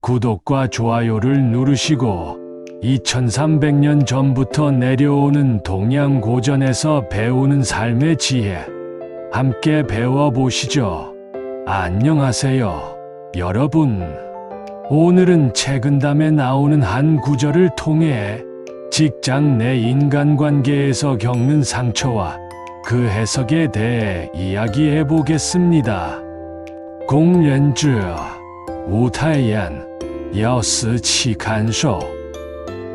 구독과 좋아요를 누르시고 2300년 전부터 내려오는 동양 고전에서 배우는 삶의 지혜 함께 배워보시죠. 안녕하세요, 여러분. 오늘은 책은담에 나오는 한 구절을 통해 직장 내 인간관계에서 겪는 상처와 그 해석에 대해 이야기해 보겠습니다. 공연주 우타이안 여스치 간쇼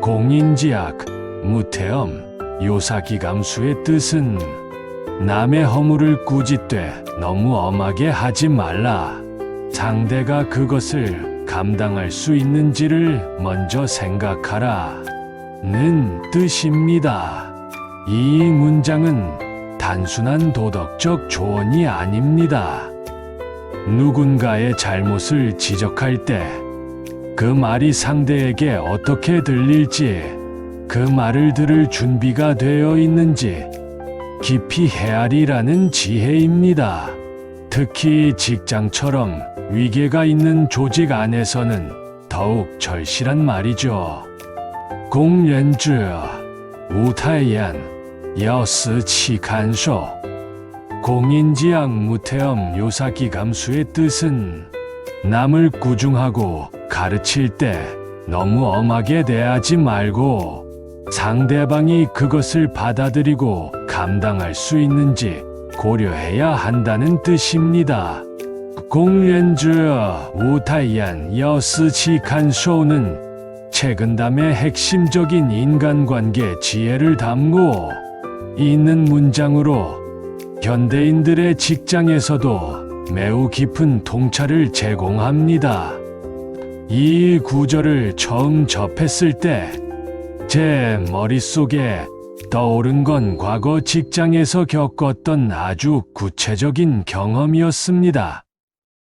공인지악 무태엄 요사기감수의 뜻은 남의 허물을 꾸짖되 너무 엄하게 하지 말라. 상대가 그것을 감당할 수 있는지를 먼저 생각하라 는 뜻입니다. 이 문장은 단순한 도덕적 조언이 아닙니다. 누군가의 잘못을 지적할 때 그 말이 상대에게 어떻게 들릴지, 그 말을 들을 준비가 되어 있는지 깊이 헤아리라는 지혜입니다. 특히 직장처럼 위계가 있는 조직 안에서는 더욱 절실한 말이죠. 공연주 우타이안 여스치 간쇼 공인지악 무태엄 요사기감수의 뜻은 남을 꾸중하고 가르칠 때 너무 엄하게 대하지 말고 상대방이 그것을 받아들이고 감당할 수 있는지 고려해야 한다는 뜻입니다. 공연주 우타이안 여스치 간쇼는 책은담의 핵심적인 인간관계 지혜를 담고 있는 문장으로 현대인들의 직장에서도 매우 깊은 통찰을 제공합니다. 이 구절을 처음 접했을 때 제 머릿속에 떠오른 건 과거 직장에서 겪었던 아주 구체적인 경험이었습니다.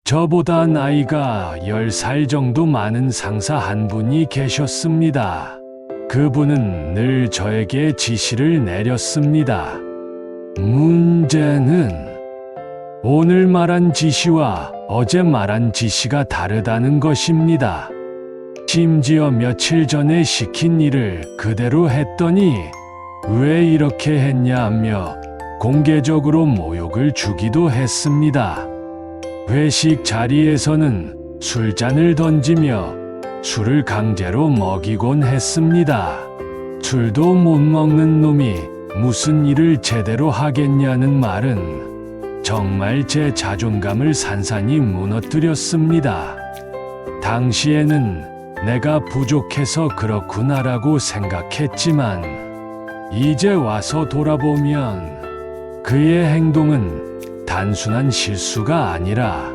저보다 나이가 10살 정도 많은 상사 한 분이 계셨습니다. 그분은 늘 저에게 지시를 내렸습니다. 문제는 오늘 말한 지시와 어제 말한 지시가 다르다는 것입니다. 심지어 며칠 전에 시킨 일을 그대로 했더니 왜 이렇게 했냐며 공개적으로 모욕을 주기도 했습니다. 회식 자리에서는 술잔을 던지며 술을 강제로 먹이곤 했습니다. 술도 못 먹는 놈이 무슨 일을 제대로 하겠냐는 말은 정말 제 자존감을 산산이 무너뜨렸습니다. 당시에는 내가 부족해서 그렇구나라고 생각했지만 이제 와서 돌아보면 그의 행동은 단순한 실수가 아니라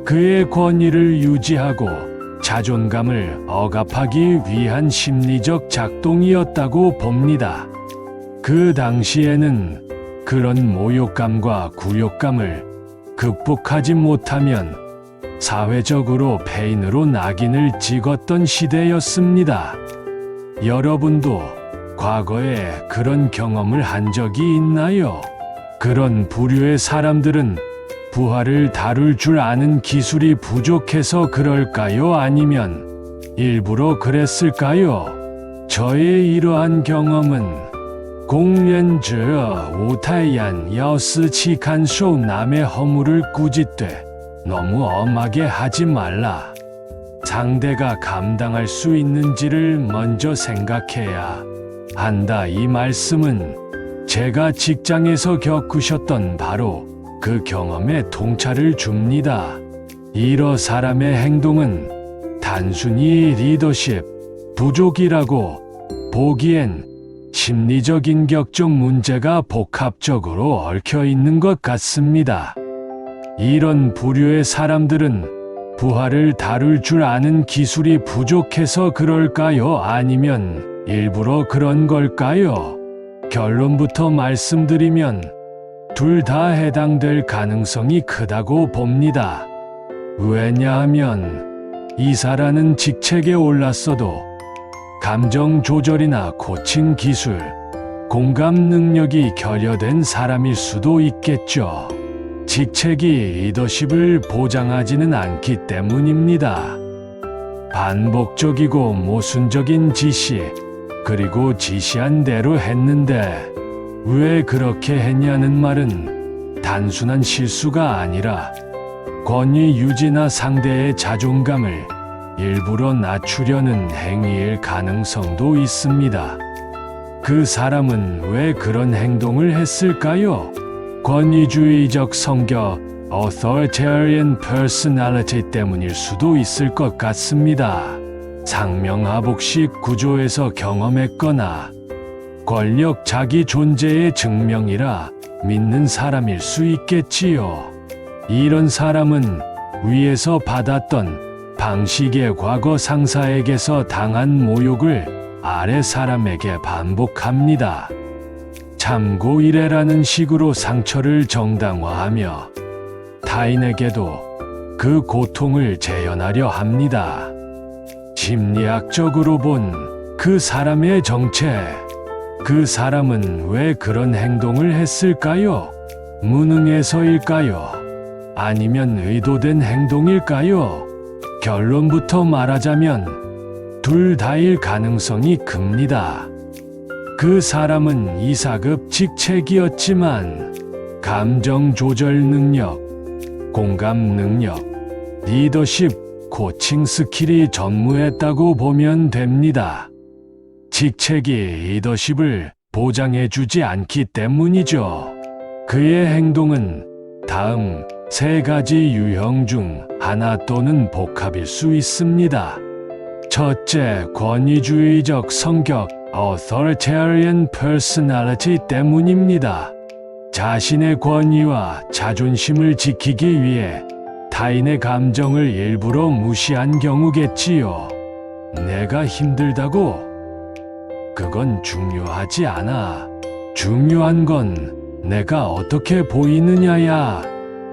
그의 권위를 유지하고 자존감을 억압하기 위한 심리적 작동이었다고 봅니다. 그 당시에는 그런 모욕감과 굴욕감을 극복하지 못하면 사회적으로 폐인으로 낙인을 찍었던 시대였습니다. 여러분도 과거에 그런 경험을 한 적이 있나요? 그런 부류의 사람들은 부하를 다룰 줄 아는 기술이 부족해서 그럴까요? 아니면 일부러 그랬을까요? 저의 이러한 경험은 공연주 우타이안 여스치 간쇼 남의 허물을 꾸짖되 너무 엄하게 하지 말라. 상대가 감당할 수 있는지를 먼저 생각해야 한다. 이 말씀은 제가 직장에서 겪으셨던 바로 그 경험에 통찰을 줍니다. 이러 사람의 행동은 단순히 리더십 부족이라고 보기엔 심리적 인격적 문제가 복합적으로 얽혀 있는 것 같습니다. 이런 부류의 사람들은 부하를 다룰 줄 아는 기술이 부족해서 그럴까요? 아니면 일부러 그런 걸까요? 결론부터 말씀드리면 둘 다 해당될 가능성이 크다고 봅니다. 왜냐하면 이사라는 직책에 올랐어도 감정 조절이나 코칭 기술, 공감 능력이 결여된 사람일 수도 있겠죠. 직책이 리더십을 보장하지는 않기 때문입니다. 반복적이고 모순적인 지시, 그리고 지시한 대로 했는데 왜 그렇게 했냐는 말은 단순한 실수가 아니라 권위 유지나 상대의 자존감을 일부러 낮추려는 행위일 가능성도 있습니다. 그 사람은 왜 그런 행동을 했을까요? 권위주의적 성격, authoritarian personality 때문일 수도 있을 것 같습니다. 상명하복식 구조에서 경험했거나 권력 자기 존재의 증명이라 믿는 사람일 수 있겠지요. 이런 사람은 위에서 받았던 방식의 과거 상사에게서 당한 모욕을 아래 사람에게 반복합니다. 참고 이래라는 식으로 상처를 정당화하며 타인에게도 그 고통을 재현하려 합니다. 심리학적으로 본 그 사람의 정체, 그 사람은 왜 그런 행동을 했을까요? 무능해서일까요? 아니면 의도된 행동일까요? 결론부터 말하자면 둘 다일 가능성이 큽니다. 그 사람은 2사급 직책이었지만 감정 조절 능력, 공감 능력, 리더십, 코칭 스킬이 전무했다고 보면 됩니다. 직책이 리더십을 보장해주지 않기 때문이죠. 그의 행동은 다음 3가지 유형 중 하나 또는 복합일 수 있습니다. 첫째, 권위주의적 성격, authoritarian personality 때문입니다. 자신의 권위와 자존심을 지키기 위해 타인의 감정을 일부러 무시한 경우겠지요. 내가 힘들다고? 그건 중요하지 않아. 중요한 건 내가 어떻게 보이느냐야.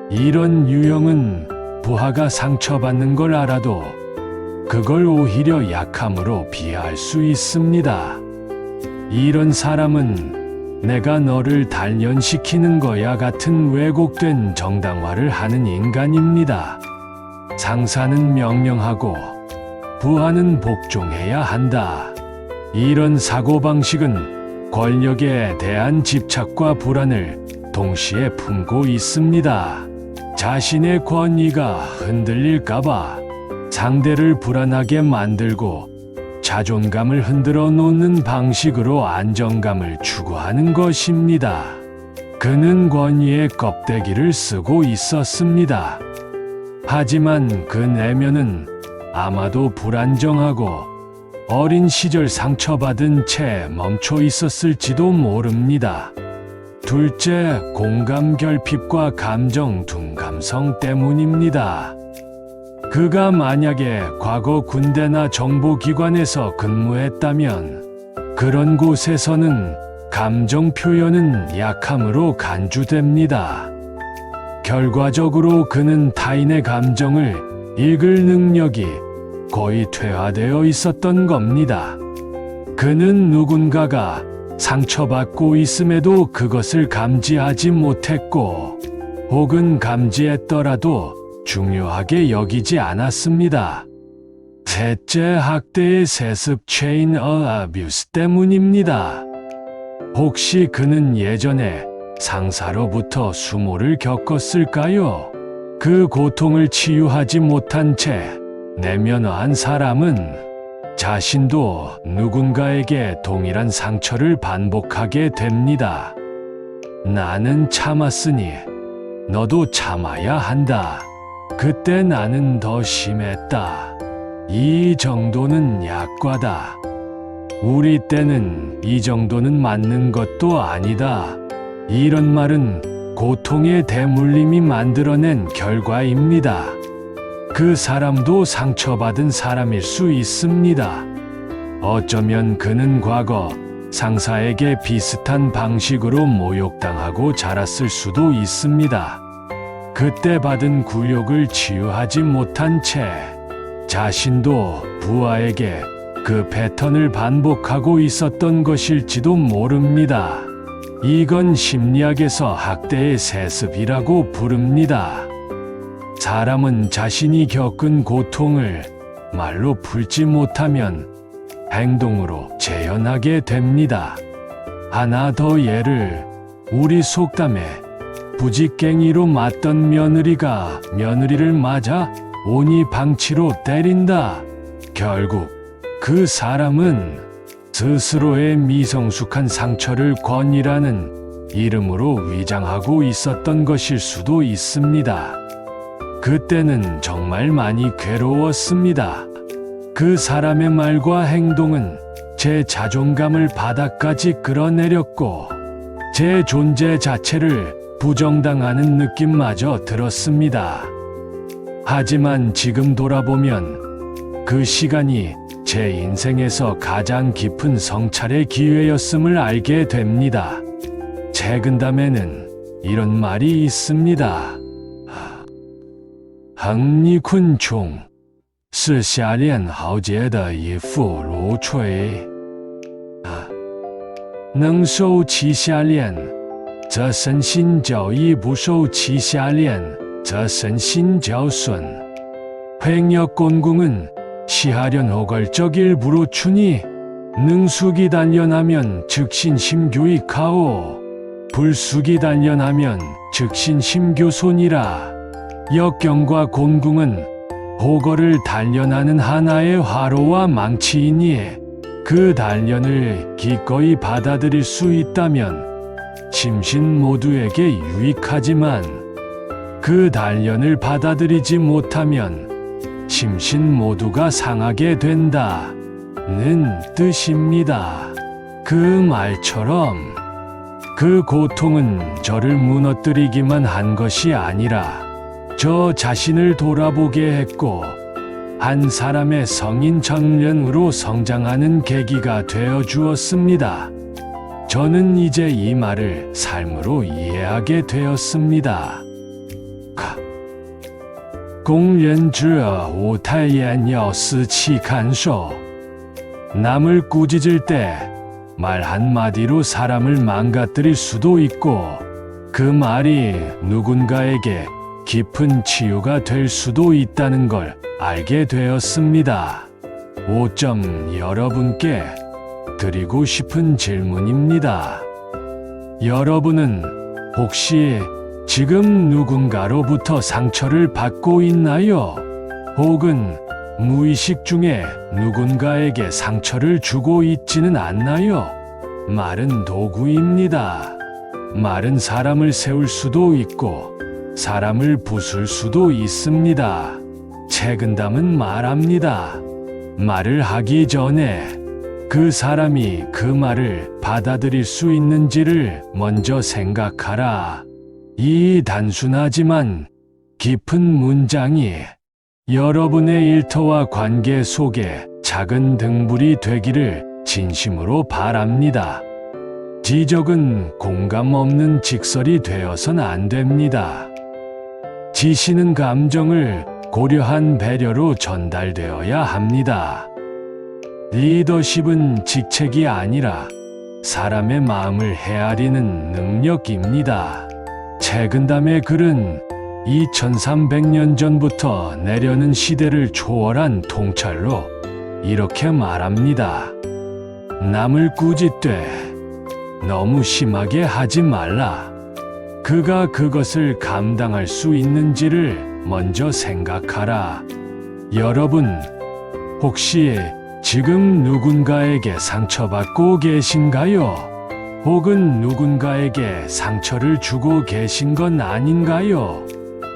이런 유형은 부하가 상처받는 걸 알아도 그걸 오히려 약함으로 비하할 수 있습니다. 이런 사람은 내가 너를 단련시키는 거야 같은 왜곡된 정당화를 하는 인간입니다. 상사는 명령하고 부하는 복종해야 한다. 이런 사고방식은 권력에 대한 집착과 불안을 동시에 품고 있습니다. 자신의 권위가 흔들릴까봐 상대를 불안하게 만들고 자존감을 흔들어 놓는 방식으로 안정감을 추구하는 것입니다. 그는 권위의 껍데기를 쓰고 있었습니다. 하지만 그 내면은 아마도 불안정하고 어린 시절 상처받은 채 멈춰 있었을지도 모릅니다. 둘째, 공감 결핍과 감정 둔감성 때문입니다. 그가 만약에 과거 군대나 정보기관에서 근무했다면 그런 곳에서는 감정 표현은 약함으로 간주됩니다. 결과적으로 그는 타인의 감정을 읽을 능력이 거의 퇴화되어 있었던 겁니다. 그는 누군가가 상처받고 있음에도 그것을 감지하지 못했고, 혹은 감지했더라도 중요하게 여기지 않았습니다. 셋째, 학대의 세습 체인 어뷰스 때문입니다. 혹시 그는 예전에 상사로부터 수모를 겪었을까요? 그 고통을 치유하지 못한 채 내면화한 사람은 자신도 누군가에게 동일한 상처를 반복하게 됩니다. 나는 참았으니 너도 참아야 한다. 그때 나는 더 심했다. 이 정도는 약과다. 우리 때는 이 정도는 맞는 것도 아니다. 이런 말은 고통의 대물림이 만들어낸 결과입니다. 그 사람도 상처받은 사람일 수 있습니다. 어쩌면 그는 과거 상사에게 비슷한 방식으로 모욕당하고 자랐을 수도 있습니다. 그때 받은 굴욕을 치유하지 못한 채 자신도 부하에게 그 패턴을 반복하고 있었던 것일지도 모릅니다. 이건 심리학에서 학대의 세습이라고 부릅니다. 사람은 자신이 겪은 고통을 말로 풀지 못하면 행동으로 재현하게 됩니다. 하나 더 예를 우리 속담에 부직갱이로 맞던 며느리가 며느리를 맞아 오니 방치로 때린다. 결국 그 사람은 스스로의 미성숙한 상처를 권위라는 이름으로 위장하고 있었던 것일 수도 있습니다. 그때는 정말 많이 괴로웠습니다. 그 사람의 말과 행동은 제 자존감을 바닥까지 끌어내렸고 제 존재 자체를 부정당하는 느낌마저 들었습니다. 하지만 지금 돌아보면 그 시간이 제 인생에서 가장 깊은 성찰의 기회였음을 알게 됩니다. 책은담에는 이런 말이 있습니다. 横逆困穷是下练豪杰的一副芦锤，能受其下练，则身心较益；不受其下练，则身心较损。횡역곤궁은 시하련 호걸적 일부로 추니 능숙이 단련하면 즉신심교익하오 불숙이 단련하면 즉신심교손이라. 역경과 곤궁은 호걸을 단련하는 하나의 화로와 망치이니 그 단련을 기꺼이 받아들일 수 있다면 심신 모두에게 유익하지만 그 단련을 받아들이지 못하면 심신 모두가 상하게 된다는 뜻입니다. 그 말처럼 그 고통은 저를 무너뜨리기만 한 것이 아니라 저 자신을 돌아보게 했고 한 사람의 성인 청년으로 성장하는 계기가 되어 주었습니다. 저는 이제 이 말을 삶으로 이해하게 되었습니다. 工人之恶无太严要思其感受. 남을 꾸짖을 때 말 한마디로 사람을 망가뜨릴 수도 있고 그 말이 누군가에게 깊은 치유가 될 수도 있다는 걸 알게 되었습니다. 5점 여러분께 드리고 싶은 질문입니다. 여러분은 혹시 지금 누군가로부터 상처를 받고 있나요? 혹은 무의식 중에 누군가에게 상처를 주고 있지는 않나요? 말은 도구입니다. 말은 사람을 세울 수도 있고 사람을 부술 수도 있습니다. 책은담은 말합니다. 말을 하기 전에 그 사람이 그 말을 받아들일 수 있는지를 먼저 생각하라. 이 단순하지만 깊은 문장이 여러분의 일터와 관계 속에 작은 등불이 되기를 진심으로 바랍니다. 지적은 공감 없는 직설이 되어선 안 됩니다. 지시는 감정을 고려한 배려로 전달되어야 합니다. 리더십은 직책이 아니라 사람의 마음을 헤아리는 능력입니다. 책은담의 글은 2300년 전부터 내려는 시대를 초월한 통찰로 이렇게 말합니다. 남을 꾸짖되 너무 심하게 하지 말라. 그가 그것을 감당할 수 있는지를 먼저 생각하라. 여러분, 혹시 지금 누군가에게 상처받고 계신가요? 혹은 누군가에게 상처를 주고 계신 건 아닌가요?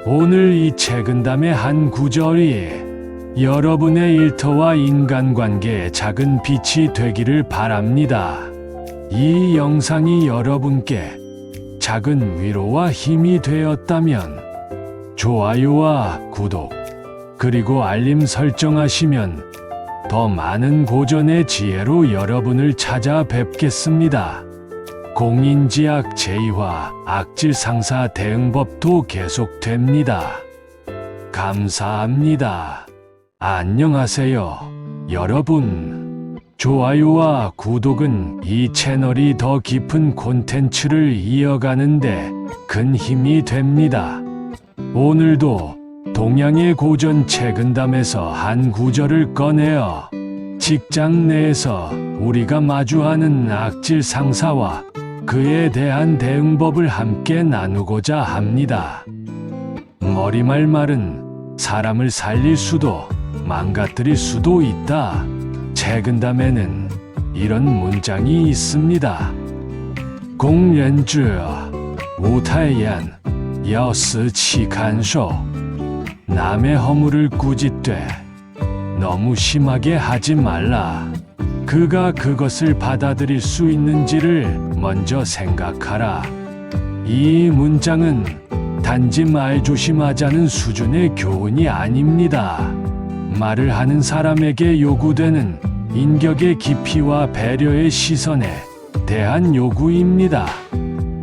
오늘 이 책은담의 한 구절이 여러분의 일터와 인간관계에 작은 빛이 되기를 바랍니다. 이 영상이 여러분께 작은 위로와 힘이 되었다면 좋아요와 구독 그리고 알림 설정하시면 더 많은 고전의 지혜로 여러분을 찾아뵙겠습니다. 공인지악 제2화 악질상사 대응법도 계속됩니다. 감사합니다. 안녕하세요, 여러분. 좋아요와 구독은 이 채널이 더 깊은 콘텐츠를 이어가는데 큰 힘이 됩니다. 오늘도 동양의 고전 채근담에서 한 구절을 꺼내어 직장 내에서 우리가 마주하는 악질 상사와 그에 대한 대응법을 함께 나누고자 합니다. 머리말 말은 사람을 살릴 수도 망가뜨릴 수도 있다. 채근담에는 이런 문장이 있습니다. 공연주 우타이안 여스 치간쇼 남의 허물을 꾸짖되 너무 심하게 하지 말라. 그가 그것을 받아들일 수 있는지를 먼저 생각하라. 이 문장은 단지 말 조심하자는 수준의 교훈이 아닙니다. 말을 하는 사람에게 요구되는 인격의 깊이와 배려의 시선에 대한 요구입니다.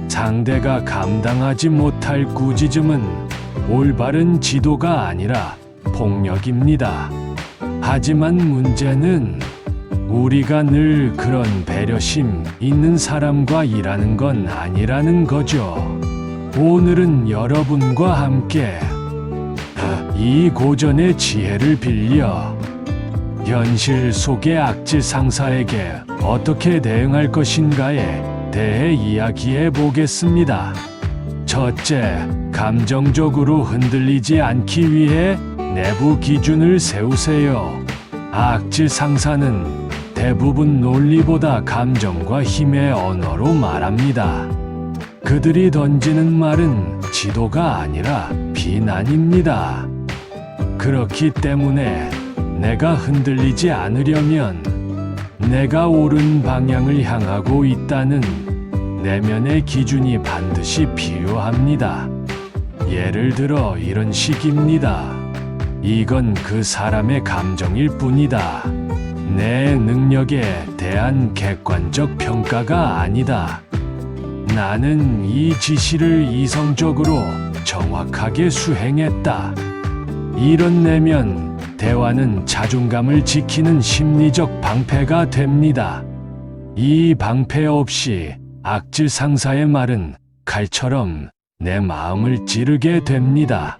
상대가 감당하지 못할 꾸짖음은 올바른 지도가 아니라 폭력입니다. 하지만 문제는 우리가 늘 그런 배려심 있는 사람과 일하는 건 아니라는 거죠. 오늘은 여러분과 함께 이 고전의 지혜를 빌려 현실 속의 악질 상사에게 어떻게 대응할 것인가에 대해 이야기해 보겠습니다. 첫째, 감정적으로 흔들리지 않기 위해 내부 기준을 세우세요. 악질 상사는 대부분 논리보다 감정과 힘의 언어로 말합니다. 그들이 던지는 말은 지도가 아니라 비난입니다. 그렇기 때문에 내가 흔들리지 않으려면 내가 옳은 방향을 향하고 있다는 내면의 기준이 반드시 필요합니다. 예를 들어 이런 식입니다. 이건 그 사람의 감정일 뿐이다. 내 능력에 대한 객관적 평가가 아니다. 나는 이 지시를 이성적으로 정확하게 수행했다. 이런 내면 대화는 자존감을 지키는 심리적 방패가 됩니다. 이 방패 없이 악질 상사의 말은 칼처럼 내 마음을 찌르게 됩니다.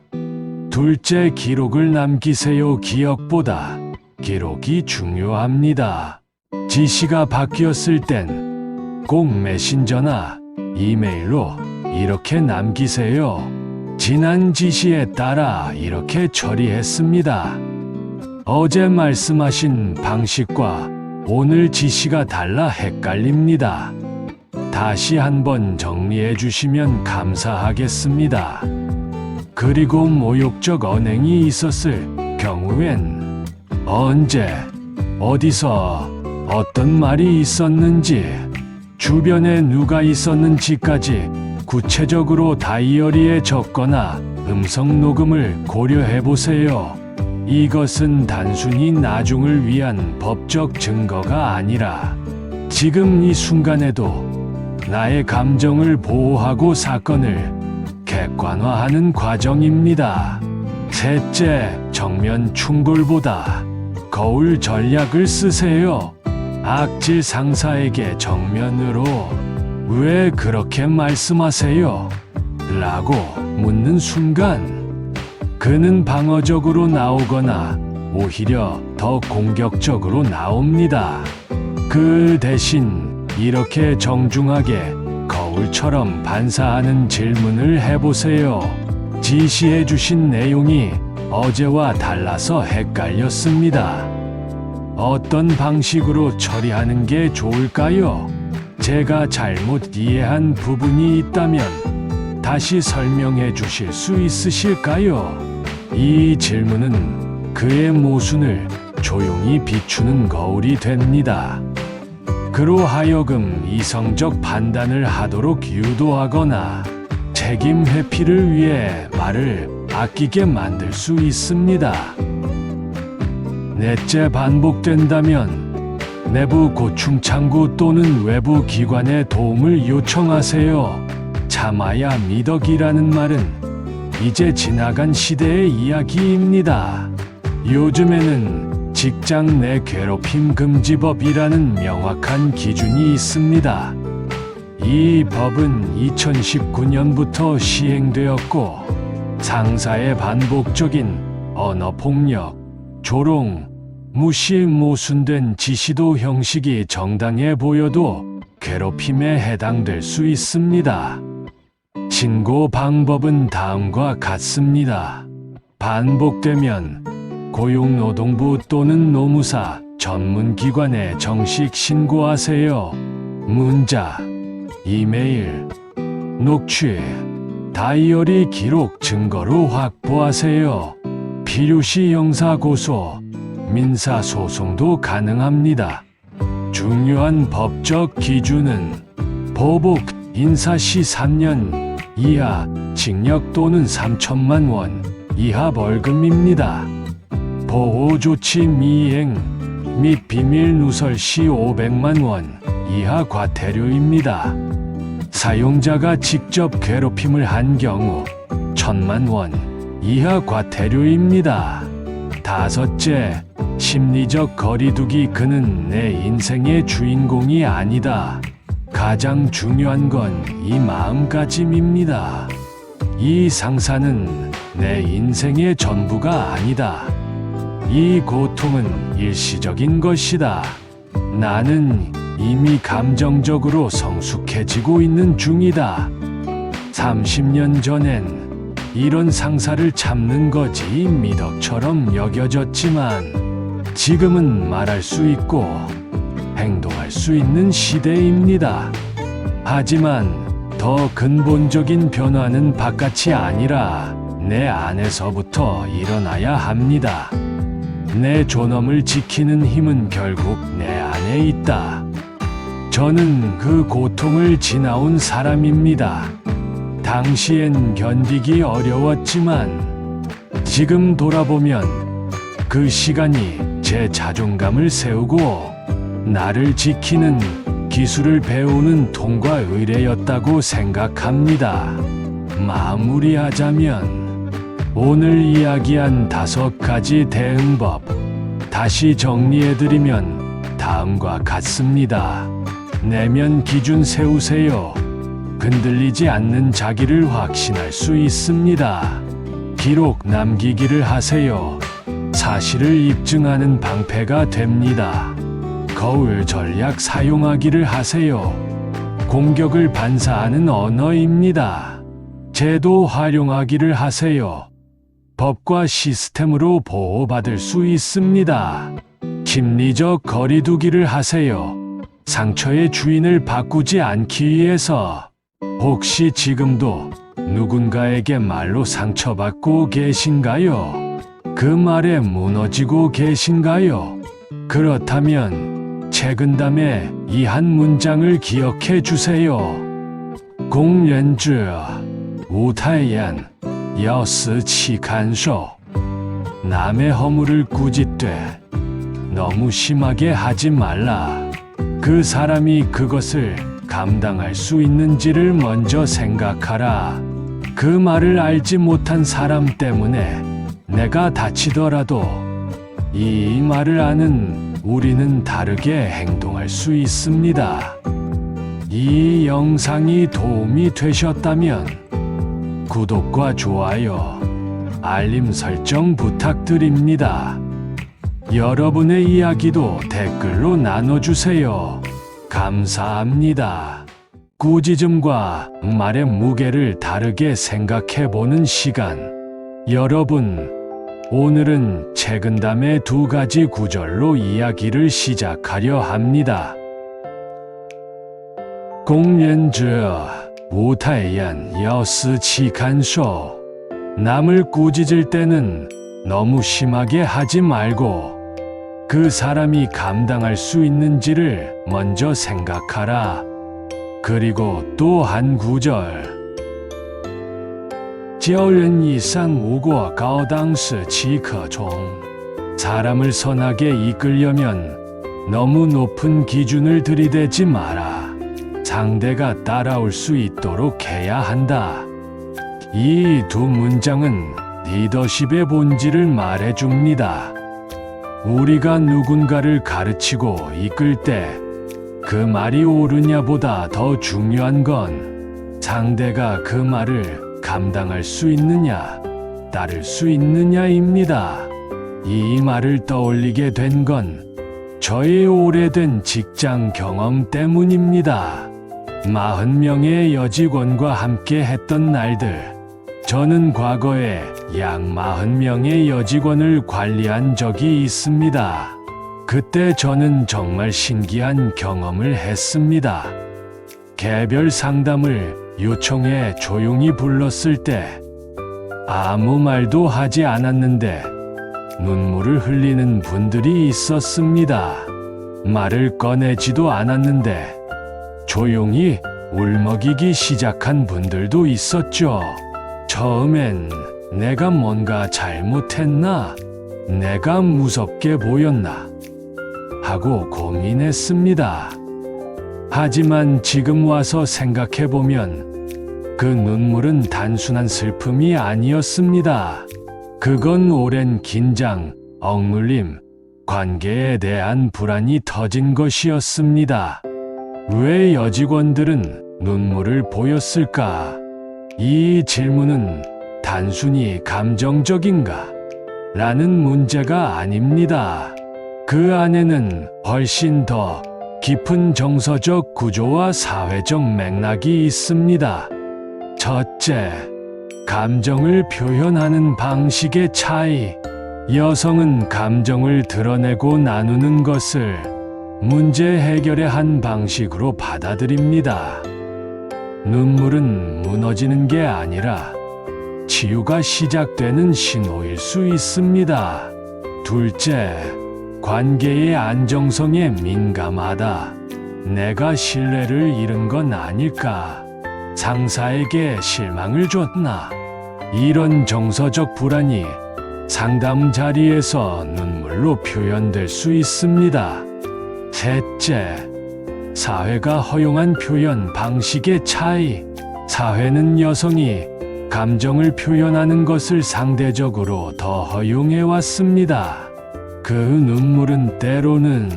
둘째, 기록을 남기세요. 기억보다 기록이 중요합니다. 지시가 바뀌었을 땐 꼭 메신저나 이메일로 이렇게 남기세요. 지난 지시에 따라 이렇게 처리했습니다. 어제 말씀하신 방식과 오늘 지시가 달라 헷갈립니다. 다시 한번 정리해 주시면 감사하겠습니다. 그리고 모욕적 언행이 있었을 경우엔 언제, 어디서, 어떤 말이 있었는지, 주변에 누가 있었는지까지 구체적으로 다이어리에 적거나 음성 녹음을 고려해 보세요. 이것은 단순히 나중을 위한 법적 증거가 아니라 지금 이 순간에도 나의 감정을 보호하고 사건을 객관화하는 과정입니다. 셋째, 정면 충돌보다 거울 전략을 쓰세요. 악질 상사에게 정면으로 왜 그렇게 말씀하세요? 라고 묻는 순간 그는 방어적으로 나오거나 오히려 더 공격적으로 나옵니다. 그 대신 이렇게 정중하게 거울처럼 반사하는 질문을 해보세요. 지시해 주신 내용이 어제와 달라서 헷갈렸습니다. 어떤 방식으로 처리하는 게 좋을까요? 제가 잘못 이해한 부분이 있다면 다시 설명해 주실 수 있으실까요? 이 질문은 그의 모순을 조용히 비추는 거울이 됩니다. 그로 하여금 이성적 판단을 하도록 유도하거나 책임 회피를 위해 말을 아끼게 만들 수 있습니다. 넷째, 반복된다면 내부 고충 창구 또는 외부 기관의 도움을 요청하세요. 참아야 미덕이라는 말은 이제 지나간 시대의 이야기입니다. 요즘에는 직장 내 괴롭힘 금지법이라는 명확한 기준이 있습니다. 이 법은 2019년부터 시행되었고 상사의 반복적인 언어 폭력, 조롱, 무시, 모순된 지시도 형식이 정당해 보여도 괴롭힘에 해당될 수 있습니다. 신고 방법은 다음과 같습니다. 반복되면 고용노동부 또는 노무사 전문기관에 정식 신고하세요. 문자, 이메일, 녹취, 다이어리 기록 증거로 확보하세요. 필요시 형사고소, 민사소송도 가능합니다. 중요한 법적 기준은 보복, 인사시 3년 이하 징역 또는 3천만 원 이하 벌금입니다. 보호조치 미이행 및 비밀 누설 시 500만 원 이하 과태료입니다. 사용자가 직접 괴롭힘을 한 경우 1,000만 원 이하 과태료입니다. 다섯째, 심리적 거리두기. 그는 내 인생의 주인공이 아니다. 가장 중요한 건 이 마음가짐입니다. 이 상사는 내 인생의 전부가 아니다. 이 고통은 일시적인 것이다. 나는 이미 감정적으로 성숙해지고 있는 중이다. 30년 전엔 이런 상사를 참는 것이 미덕처럼 여겨졌지만 지금은 말할 수 있고 행동할 수 있는 시대입니다. 하지만 더 근본적인 변화는 바깥이 아니라 내 안에서부터 일어나야 합니다. 내 존엄을 지키는 힘은 결국 내 안에 있다. 저는 그 고통을 지나온 사람입니다. 당시엔 견디기 어려웠지만 지금 돌아보면 그 시간이 제 자존감을 세우고 나를 지키는 기술을 배우는 통과 의례였다고 생각합니다. 마무리하자면 오늘 이야기한 5가지 대응법 다시 정리해드리면 다음과 같습니다. 내면 기준 세우세요. 흔들리지 않는 자기를 확신할 수 있습니다. 기록 남기기를 하세요. 사실을 입증하는 방패가 됩니다. 거울 전략 사용하기를 하세요. 공격을 반사하는 언어입니다. 제도 활용하기를 하세요. 법과 시스템으로 보호받을 수 있습니다. 심리적 거리두기를 하세요. 상처의 주인을 바꾸지 않기 위해서. 혹시 지금도 누군가에게 말로 상처받고 계신가요? 그 말에 무너지고 계신가요? 그렇다면 책은담에 이 한 문장을 기억해 주세요. 공연즈 우타이안 여스치 간쇼. 남의 허물을 꾸짖되 너무 심하게 하지 말라. 그 사람이 그것을 감당할 수 있는지를 먼저 생각하라. 그 말을 알지 못한 사람 때문에 내가 다치더라도 이 말을 아는 우리는 다르게 행동할 수 있습니다. 이 영상이 도움이 되셨다면 구독과 좋아요, 알림 설정 부탁드립니다. 여러분의 이야기도 댓글로 나눠주세요. 감사합니다. 꾸짖음과 말의 무게를 다르게 생각해보는 시간. 여러분, 오늘은 책은담의 2가지 구절로 이야기를 시작하려 합니다. 공연즈 우타이안 여스치 간쇼. 남을 꾸짖을 때는 너무 심하게 하지 말고 그 사람이 감당할 수 있는지를 먼저 생각하라. 그리고 또 한 구절. 教人以善无过高当是岂可从. 사람을 선하게 이끌려면 너무 높은 기준을 들이대지 마라. 상대가 따라올 수 있도록 해야 한다. 이 2 문장은 리더십의 본질을 말해줍니다. 우리가 누군가를 가르치고 이끌 때 그 말이 옳으냐보다 더 중요한 건 상대가 그 말을 감당할 수 있느냐, 따를 수 있느냐입니다. 이 말을 떠올리게 된 건 저의 오래된 직장 경험 때문입니다. 40명의 여직원과 함께 했던 날들, 저는 과거에 약 40명의 여직원을 관리한 적이 있습니다. 그때 저는 정말 신기한 경험을 했습니다. 개별 상담을 요청해 조용히 불렀을 때 아무 말도 하지 않았는데 눈물을 흘리는 분들이 있었습니다. 말을 꺼내지도 않았는데 조용히 울먹이기 시작한 분들도 있었죠. 처음엔 내가 뭔가 잘못했나? 내가 무섭게 보였나? 하고 고민했습니다. 하지만 지금 와서 생각해보면 그 눈물은 단순한 슬픔이 아니었습니다. 그건 오랜 긴장, 억눌림, 관계에 대한 불안이 터진 것이었습니다. 왜 여직원들은 눈물을 보였을까? 이 질문은 단순히 감정적인가? 라는 문제가 아닙니다. 그 안에는 훨씬 더 깊은 정서적 구조와 사회적 맥락이 있습니다. 첫째, 감정을 표현하는 방식의 차이. 여성은 감정을 드러내고 나누는 것을 문제 해결의 한 방식으로 받아들입니다. 눈물은 무너지는 게 아니라 치유가 시작되는 신호일 수 있습니다. 둘째, 관계의 안정성에 민감하다. 내가 신뢰를 잃은 건 아닐까? 상사에게 실망을 줬나? 이런 정서적 불안이 상담 자리에서 눈물로 표현될 수 있습니다. 셋째, 사회가 허용한 표현 방식의 차이. 사회는 여성이 감정을 표현하는 것을 상대적으로 더 허용해 왔습니다. 그 눈물은 때로는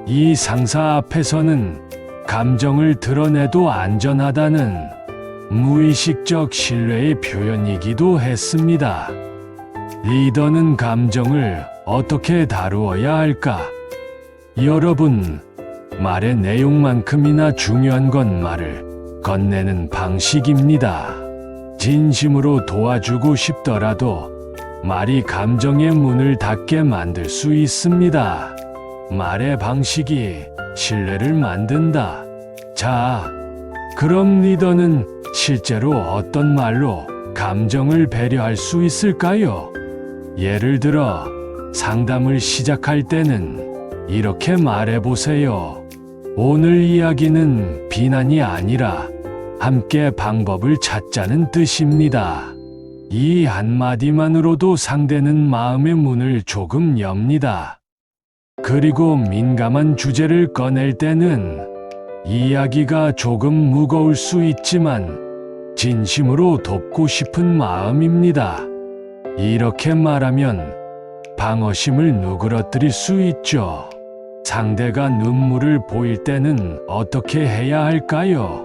이 상사 앞에서는 감정을 드러내도 안전하다는 무의식적 신뢰의 표현이기도 했습니다. 리더는 감정을 어떻게 다루어야 할까? 여러분, 말의 내용만큼이나 중요한 건 말을 건네는 방식입니다. 진심으로 도와주고 싶더라도 말이 감정의 문을 닫게 만들 수 있습니다. 말의 방식이 신뢰를 만든다. 자, 그럼 리더는 실제로 어떤 말로 감정을 배려할 수 있을까요? 예를 들어, 상담을 시작할 때는 이렇게 말해보세요. 오늘 이야기는 비난이 아니라 함께 방법을 찾자는 뜻입니다. 이 한마디만으로도 상대는 마음의 문을 조금 엽니다. 그리고 민감한 주제를 꺼낼 때는 이야기가 조금 무거울 수 있지만 진심으로 돕고 싶은 마음입니다. 이렇게 말하면 방어심을 누그러뜨릴 수 있죠. 상대가 눈물을 보일 때는 어떻게 해야 할까요?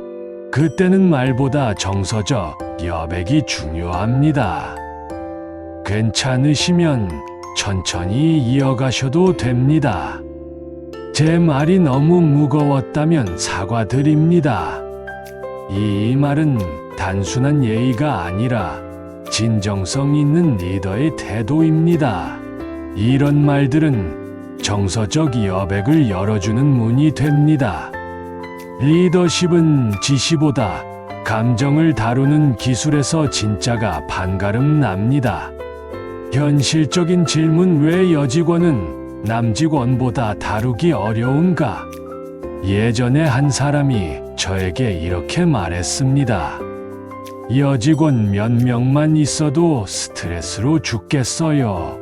그때는 말보다 정서적 여백이 중요합니다. 괜찮으시면 천천히 이어가셔도 됩니다. 제 말이 너무 무거웠다면 사과드립니다. 이 말은 단순한 예의가 아니라 진정성 있는 리더의 태도입니다. 이런 말들은 정서적 여백을 열어주는 문이 됩니다. 리더십은 지시보다 감정을 다루는 기술에서 진짜가 반가름 납니다. 현실적인 질문: 왜 여직원은 남직원보다 다루기 어려운가? 예전에 한 사람이 저에게 이렇게 말했습니다. 여직원 몇 명만 있어도 스트레스로 죽겠어요.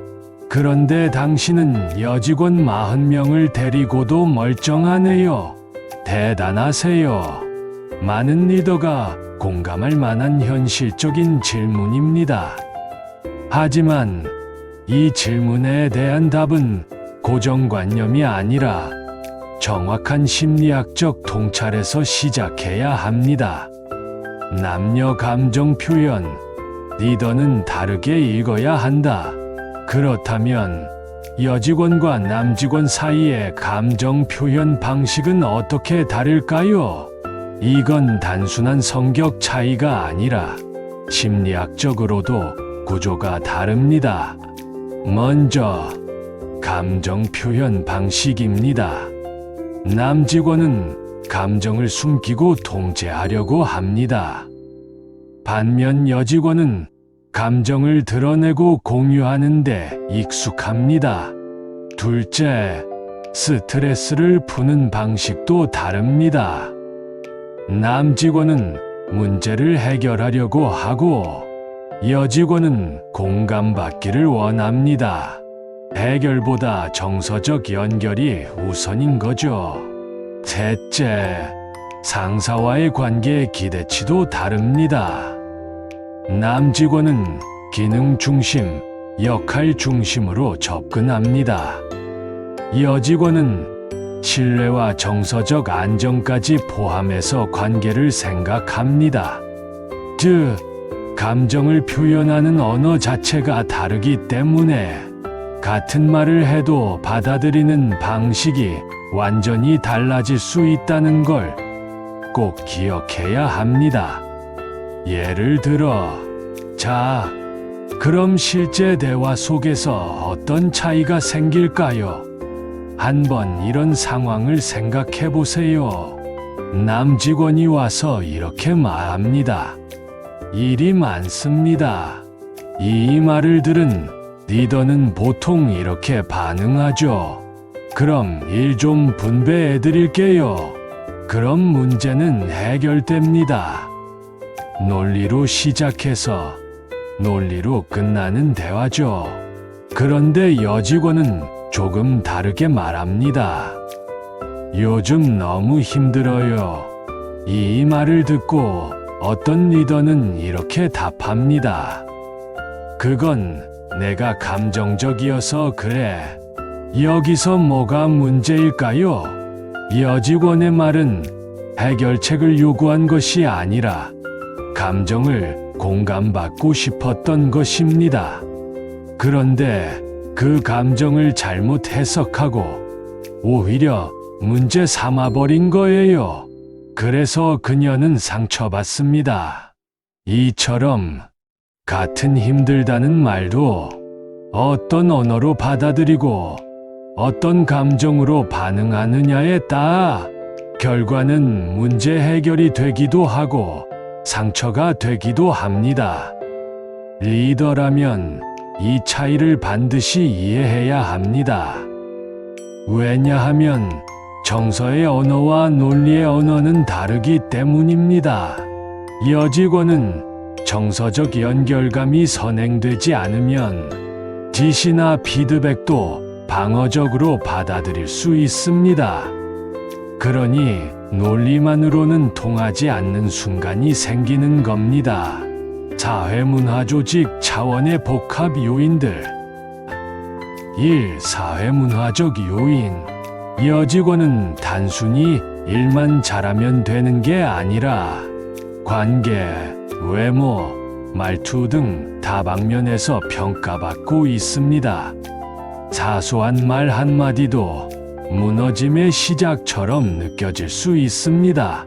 그런데 당신은 여직원 40명을 데리고도 멀쩡하네요. 대단하세요. 많은 리더가 공감할 만한 현실적인 질문입니다. 하지만 이 질문에 대한 답은 고정관념이 아니라 정확한 심리학적 통찰에서 시작해야 합니다. 남녀 감정 표현, 리더는 다르게 읽어야 한다. 그렇다면 여직원과 남직원 사이의 감정 표현 방식은 어떻게 다를까요? 이건 단순한 성격 차이가 아니라 심리학적으로도 구조가 다릅니다. 먼저 감정 표현 방식입니다. 남직원은 감정을 숨기고 통제하려고 합니다. 반면 여직원은 감정을 드러내고 공유하는데 익숙합니다. 둘째, 스트레스를 푸는 방식도 다릅니다. 남직원은 문제를 해결하려고 하고 여직원은 공감받기를 원합니다. 해결보다 정서적 연결이 우선인 거죠. 셋째, 상사와의 관계 기대치도 다릅니다. 남직원은 기능 중심, 역할 중심으로 접근합니다. 여직원은 신뢰와 정서적 안정까지 포함해서 관계를 생각합니다. 즉, 감정을 표현하는 언어 자체가 다르기 때문에 같은 말을 해도 받아들이는 방식이 완전히 달라질 수 있다는 걸 꼭 기억해야 합니다. 예를 들어, 자, 그럼 실제 대화 속에서 어떤 차이가 생길까요? 한번 이런 상황을 생각해 보세요. 남직원이 와서 이렇게 말합니다. 일이 많습니다. 이 말을 들은 리더는 보통 이렇게 반응하죠. 그럼 일 좀 분배해 드릴게요. 그럼 문제는 해결됩니다. 논리로 시작해서 논리로 끝나는 대화죠. 그런데 여직원은 조금 다르게 말합니다. 요즘 너무 힘들어요. 이 말을 듣고 어떤 리더는 이렇게 답합니다. 그건 내가 감정적이어서 그래. 여기서 뭐가 문제일까요? 여직원의 말은 해결책을 요구한 것이 아니라 감정을 공감받고 싶었던 것입니다. 그런데 그 감정을 잘못 해석하고 오히려 문제 삼아버린 거예요. 그래서 그녀는 상처받습니다. 이처럼 같은 힘들다는 말도 어떤 언어로 받아들이고 어떤 감정으로 반응하느냐에 따라 결과는 문제 해결이 되기도 하고 상처가 되기도 합니다. 리더라면 이 차이를 반드시 이해해야 합니다. 왜냐하면 정서의 언어와 논리의 언어는 다르기 때문입니다. 여직원은 정서적 연결감이 선행되지 않으면 지시나 피드백도 방어적으로 받아들일 수 있습니다. 그러니 논리만으로는 통하지 않는 순간이 생기는 겁니다. 사회문화 조직 차원의 복합 요인들. 1. 사회문화적 요인. 여직원은 단순히 일만 잘하면 되는 게 아니라 관계, 외모, 말투 등 다방면에서 평가받고 있습니다. 사소한 말 한마디도 무너짐의 시작처럼 느껴질 수 있습니다.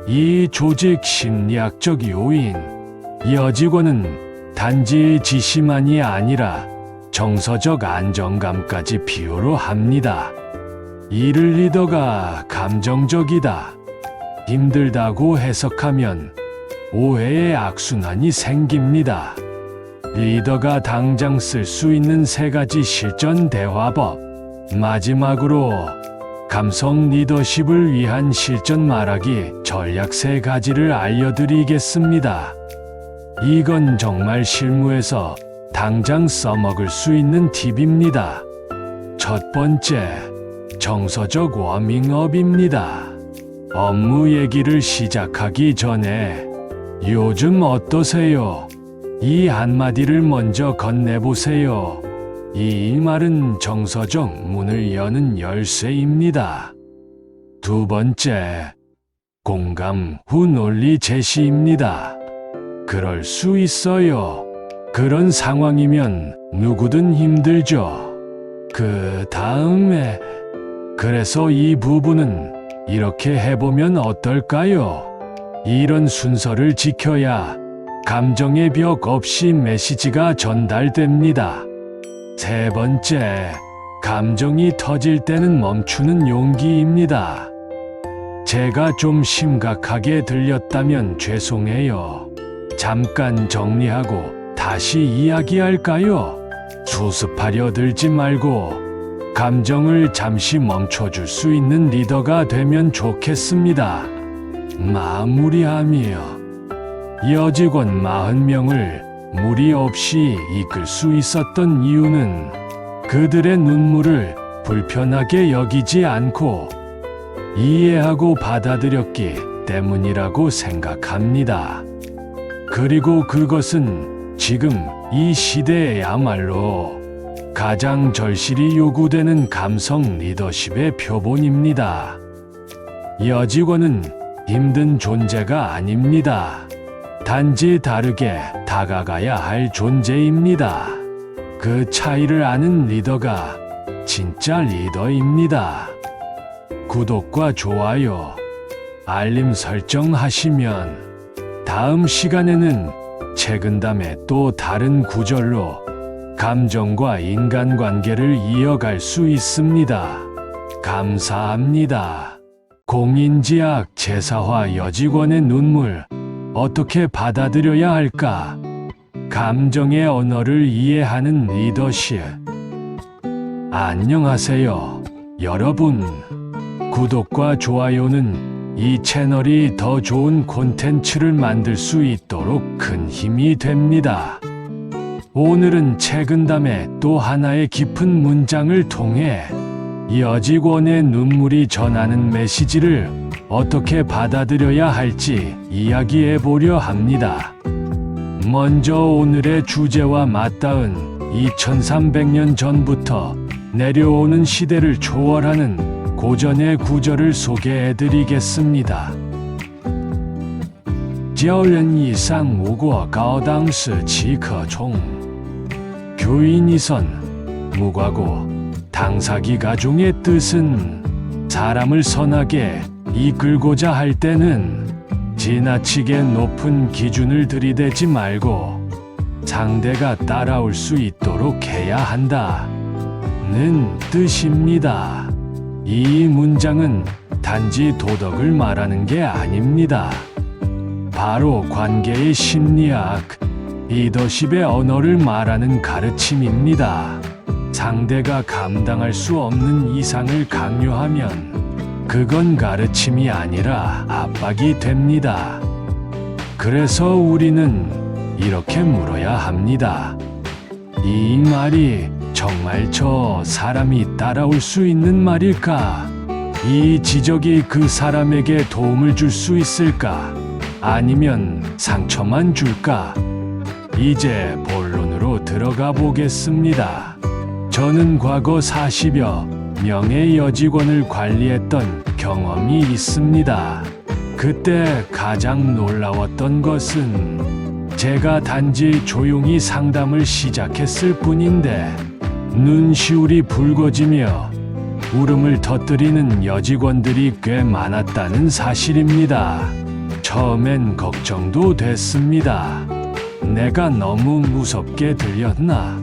이 조직 심리학적 요인. 여직원은 단지 지시만이 아니라 정서적 안정감까지 필요로 합니다. 이를 리더가 감정적이다, 힘들다고 해석하면 오해의 악순환이 생깁니다. 리더가 당장 쓸 수 있는 3가지 실전 대화법. 마지막으로 감성 리더십을 위한 실전 말하기 전략 3가지를 알려드리겠습니다. 이건 정말 실무에서 당장 써먹을 수 있는 팁입니다. 첫 번째, 정서적 워밍업입니다. 업무 얘기를 시작하기 전에 요즘 어떠세요? 이 한마디를 먼저 건네보세요. 이 말은 정서적 문을 여는 열쇠입니다. 두 번째, 공감 후 논리 제시입니다. 그럴 수 있어요. 그런 상황이면 누구든 힘들죠. 그 다음에, 그래서 이 부분은 이렇게 해보면 어떨까요? 이런 순서를 지켜야 감정의 벽 없이 메시지가 전달됩니다. 세 번째, 감정이 터질 때는 멈추는 용기입니다. 제가 좀 심각하게 들렸다면 죄송해요. 잠깐 정리하고 다시 이야기할까요? 수습하려 들지 말고 감정을 잠시 멈춰줄 수 있는 리더가 되면 좋겠습니다. 마무리하며 여직원 40명을 무리 없이 이끌 수 있었던 이유는 그들의 눈물을 불편하게 여기지 않고 이해하고 받아들였기 때문이라고 생각합니다. 그리고 그것은 지금 이 시대에야말로 가장 절실히 요구되는 감성 리더십의 표본입니다. 여직원은 힘든 존재가 아닙니다. 단지 다르게 다가가야 할 존재입니다. 그 차이를 아는 리더가 진짜 리더입니다. 구독과 좋아요, 알림 설정하시면 다음 시간에는 책은담의 또 다른 구절로 감정과 인간관계를 이어갈 수 있습니다. 감사합니다. 공인지악 제사화 여직원의 눈물, 어떻게 받아들여야 할까? 감정의 언어를 이해하는 리더십. 안녕하세요, 여러분. 구독과 좋아요는 이 채널이 더 좋은 콘텐츠를 만들 수 있도록 큰 힘이 됩니다. 오늘은 책은담의 또 하나의 깊은 문장을 통해 여직원의 눈물이 전하는 메시지를 어떻게 받아들여야 할지 이야기해 보려 합니다. 먼저 오늘의 주제와 맞닿은 2300년 전부터 내려오는 시대를 초월하는 고전의 구절을 소개해 드리겠습니다. 教人以善无过高当是岂可从 교인이선 무과고 당사기가종의 뜻은 사람을 선하게 이끌고자 할 때는 지나치게 높은 기준을 들이대지 말고 상대가 따라올 수 있도록 해야 한다는 뜻입니다. 이 문장은 단지 도덕을 말하는 게 아닙니다. 바로 관계의 심리학, 리더십의 언어를 말하는 가르침입니다. 상대가 감당할 수 없는 이상을 강요하면 그건 가르침이 아니라 압박이 됩니다. 그래서 우리는 이렇게 물어야 합니다. 이 말이 정말 저 사람이 따라올 수 있는 말일까? 이 지적이 그 사람에게 도움을 줄 수 있을까? 아니면 상처만 줄까? 이제 본론으로 들어가 보겠습니다. 저는 과거 40여 명의 여직원을 관리했던 경험이 있습니다. 그때 가장 놀라웠던 것은 제가 단지 조용히 상담을 시작했을 뿐인데 눈시울이 붉어지며 울음을 터뜨리는 여직원들이 꽤 많았다는 사실입니다. 처음엔 걱정도 됐습니다. 내가 너무 무섭게 들렸나?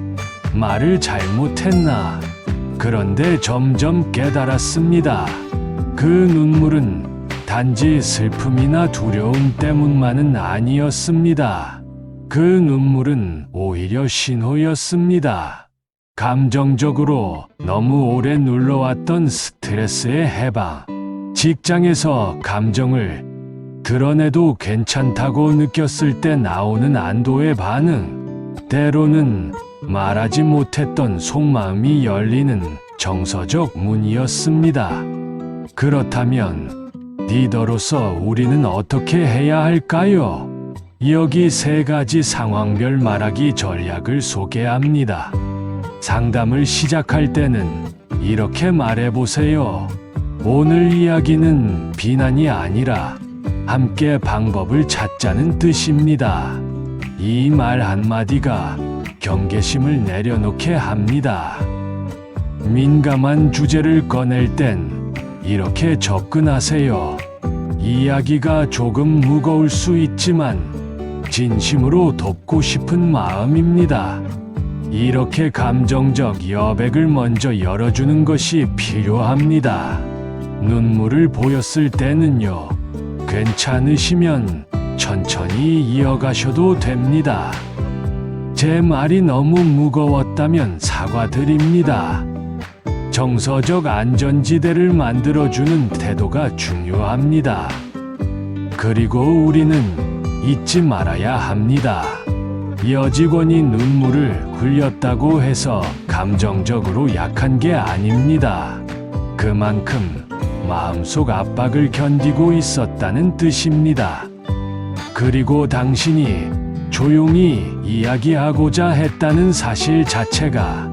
말을 잘못했나? 그런데 점점 깨달았습니다. 그 눈물은 단지 슬픔이나 두려움 때문만은 아니었습니다. 그 눈물은 오히려 신호였습니다. 감정적으로 너무 오래 눌러왔던 스트레스의 해방, 직장에서 감정을 드러내도 괜찮다고 느꼈을 때 나오는 안도의 반응, 때로는 말하지 못했던 속마음이 열리는 정서적 문이었습니다. 그렇다면 리더로서 우리는 어떻게 해야 할까요? 여기 3가지 상황별 말하기 전략을 소개합니다. 상담을 시작할 때는 이렇게 말해보세요. 오늘 이야기는 비난이 아니라 함께 방법을 찾자는 뜻입니다. 이 말 한마디가 경계심을 내려놓게 합니다. 민감한 주제를 꺼낼 땐 이렇게 접근하세요. 이야기가 조금 무거울 수 있지만 진심으로 돕고 싶은 마음입니다. 이렇게 감정적 여백을 먼저 열어주는 것이 필요합니다. 눈물을 보였을 때는요, 괜찮으시면 천천히 이어가셔도 됩니다. 제 말이 너무 무거웠다면 사과드립니다. 정서적 안전지대를 만들어주는 태도가 중요합니다. 그리고 우리는 잊지 말아야 합니다. 여직원이 눈물을 흘렸다고 해서 감정적으로 약한 게 아닙니다. 그만큼 마음속 압박을 견디고 있었다는 뜻입니다. 그리고 당신이 조용히 이야기하고자 했다는 사실 자체가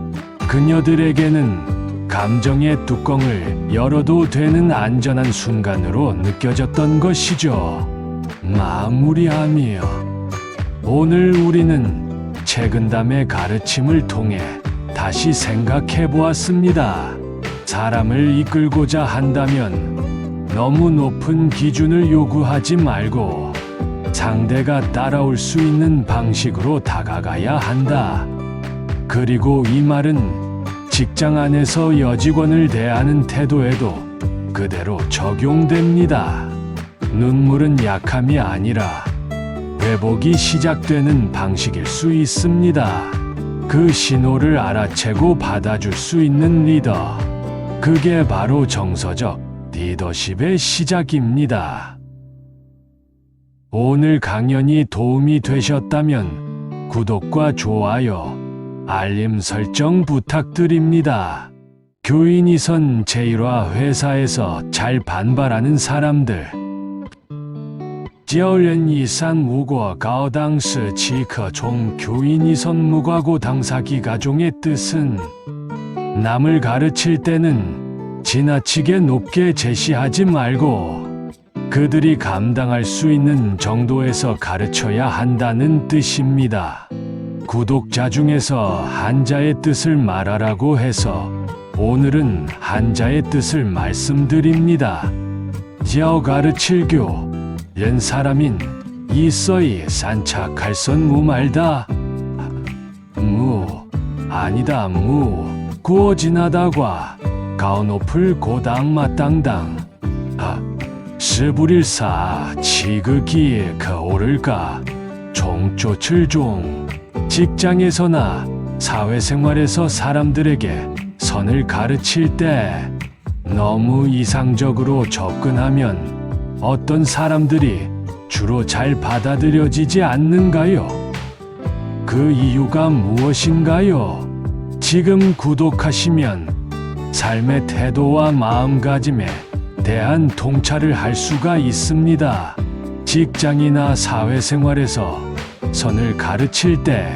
그녀들에게는 감정의 뚜껑을 열어도 되는 안전한 순간으로 느껴졌던 것이죠. 마무리하며 오늘 우리는 최근담의 가르침을 통해 다시 생각해 보았습니다. 사람을 이끌고자 한다면 너무 높은 기준을 요구하지 말고 상대가 따라올 수 있는 방식으로 다가가야 한다. 그리고 이 말은 직장 안에서 여직원을 대하는 태도에도 그대로 적용됩니다. 눈물은 약함이 아니라 회복이 시작되는 방식일 수 있습니다. 그 신호를 알아채고 받아줄 수 있는 리더. 그게 바로 정서적 리더십의 시작입니다. 오늘 강연이 도움이 되셨다면 구독과 좋아요, 알림 설정 부탁드립니다. 교인이선 제1화 회사에서 잘 반발하는 사람들. 教人以善无过高当是其可从 교인이선 무과고 당사기가종의 뜻은 남을 가르칠 때는 지나치게 높게 제시하지 말고 그들이 감당할 수 있는 정도에서 가르쳐야 한다는 뜻입니다. 구독자 중에서 한자의 뜻을 말하라고 해서 오늘은 한자의 뜻을 말씀드립니다. 教 가르칠교, 연 사람인 이서이 산착할 선 무말다. 무 아니다 무 구어 지나다과 가오 높을 고당 마땅당 스불일사 지극히 거오를까 종쫓을 종. 직장에서나 사회생활에서 사람들에게 선을 가르칠 때 너무 이상적으로 접근하면 어떤 사람들이 주로 잘 받아들여지지 않는가요? 그 이유가 무엇인가요? 지금 구독하시면 삶의 태도와 마음가짐에 대한 통찰을 할 수가 있습니다. 직장이나 사회생활에서 선을 가르칠 때,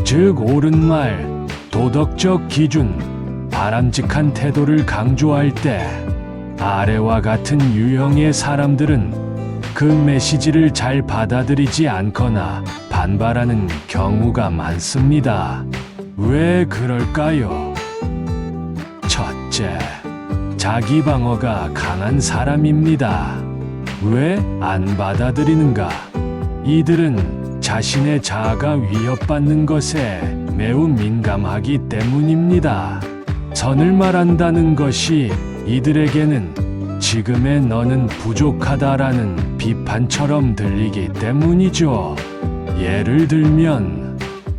즉 옳은 말, 도덕적 기준, 바람직한 태도를 강조할 때 아래와 같은 유형의 사람들은 그 메시지를 잘 받아들이지 않거나 반발하는 경우가 많습니다. 왜 그럴까요? 첫째, 자기 방어가 강한 사람입니다. 왜 안 받아들이는가? 이들은 자신의 자아가 위협받는 것에 매우 민감하기 때문입니다. 선을 말한다는 것이 이들에게는 지금의 너는 부족하다라는 비판처럼 들리기 때문이죠. 예를 들면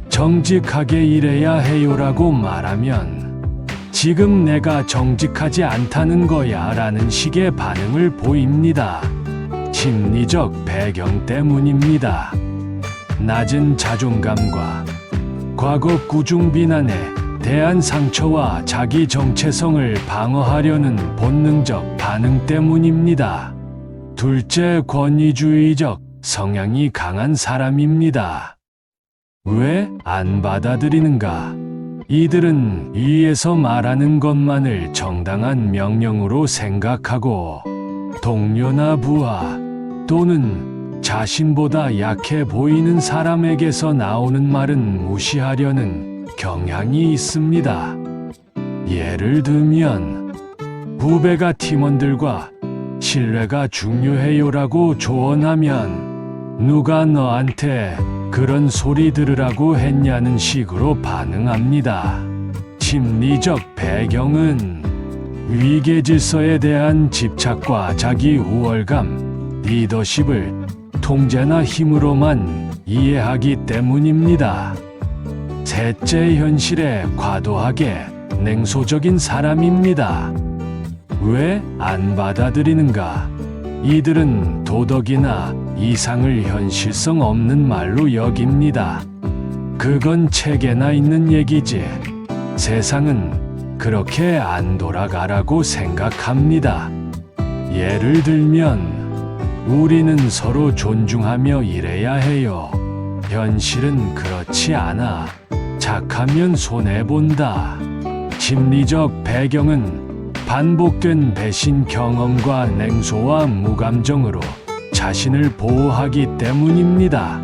정직하게 일해야 해요라고 말하면 지금 내가 정직하지 않다는 거야 라는 식의 반응을 보입니다. 심리적 배경 때문입니다. 낮은 자존감과 과거 꾸중 비난에 대한 상처와 자기 정체성을 방어하려는 본능적 반응 때문입니다. 둘째, 권위주의적 성향이 강한 사람입니다. 왜 안 받아들이는가? 이들은 위에서 말하는 것만을 정당한 명령으로 생각하고 동료나 부하 또는 자신보다 약해 보이는 사람에게서 나오는 말은 무시하려는 경향이 있습니다. 예를 들면, 후배가 팀원들과 신뢰가 중요해요라고 조언하면 누가 너한테 그런 소리 들으라고 했냐는 식으로 반응합니다. 심리적 배경은 위계 질서에 대한 집착과 자기 우월감, 리더십을 통제나 힘으로만 이해하기 때문입니다. 셋째, 현실에 과도하게 냉소적인 사람입니다. 왜 안 받아들이는가? 이들은 도덕이나 이상을 현실성 없는 말로 여깁니다. 그건 책에나 있는 얘기지. 세상은 그렇게 안 돌아가라고 생각합니다. 예를 들면, 우리는 서로 존중하며 일해야 해요. 현실은 그렇지 않아. 착하면 손해본다. 심리적 배경은 반복된 배신 경험과 냉소와 무감정으로 자신을 보호하기 때문입니다.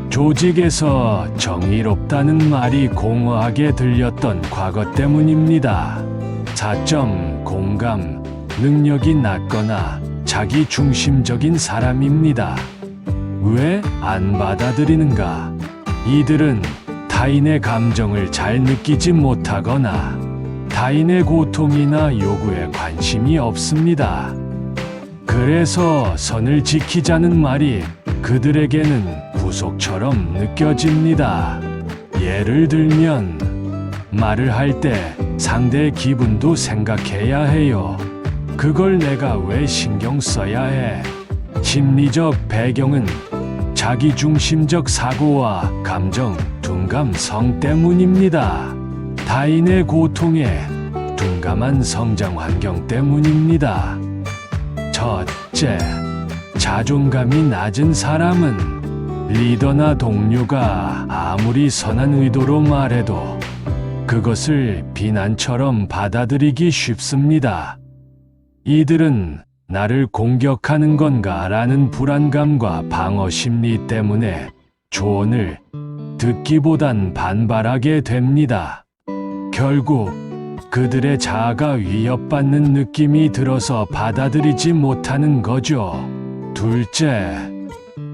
조직에서 정의롭다는 말이 공허하게 들렸던 과거 때문입니다. 4점, 공감, 능력이 낮거나 자기 중심적인 사람입니다. 왜 안 받아들이는가? 이들은 타인의 감정을 잘 느끼지 못하거나 타인의 고통이나 요구에 관심이 없습니다. 그래서 선을 지키자는 말이 그들에게는 구속처럼 느껴집니다. 예를 들면, 말을 할 때 상대의 기분도 생각해야 해요. 그걸 내가 왜 신경 써야 해? 심리적 배경은 자기중심적 사고와 감정, 둔감성 때문입니다. 타인의 고통에 둔감한 성장 환경 때문입니다. 첫째, 자존감이 낮은 사람은 리더나 동료가 아무리 선한 의도로 말해도 그것을 비난처럼 받아들이기 쉽습니다. 이들은 나를 공격하는 건가라는 불안감과 방어 심리 때문에 조언을 듣기보단 반발하게 됩니다. 결국 그들의 자아가 위협받는 느낌이 들어서 받아들이지 못하는 거죠. 둘째,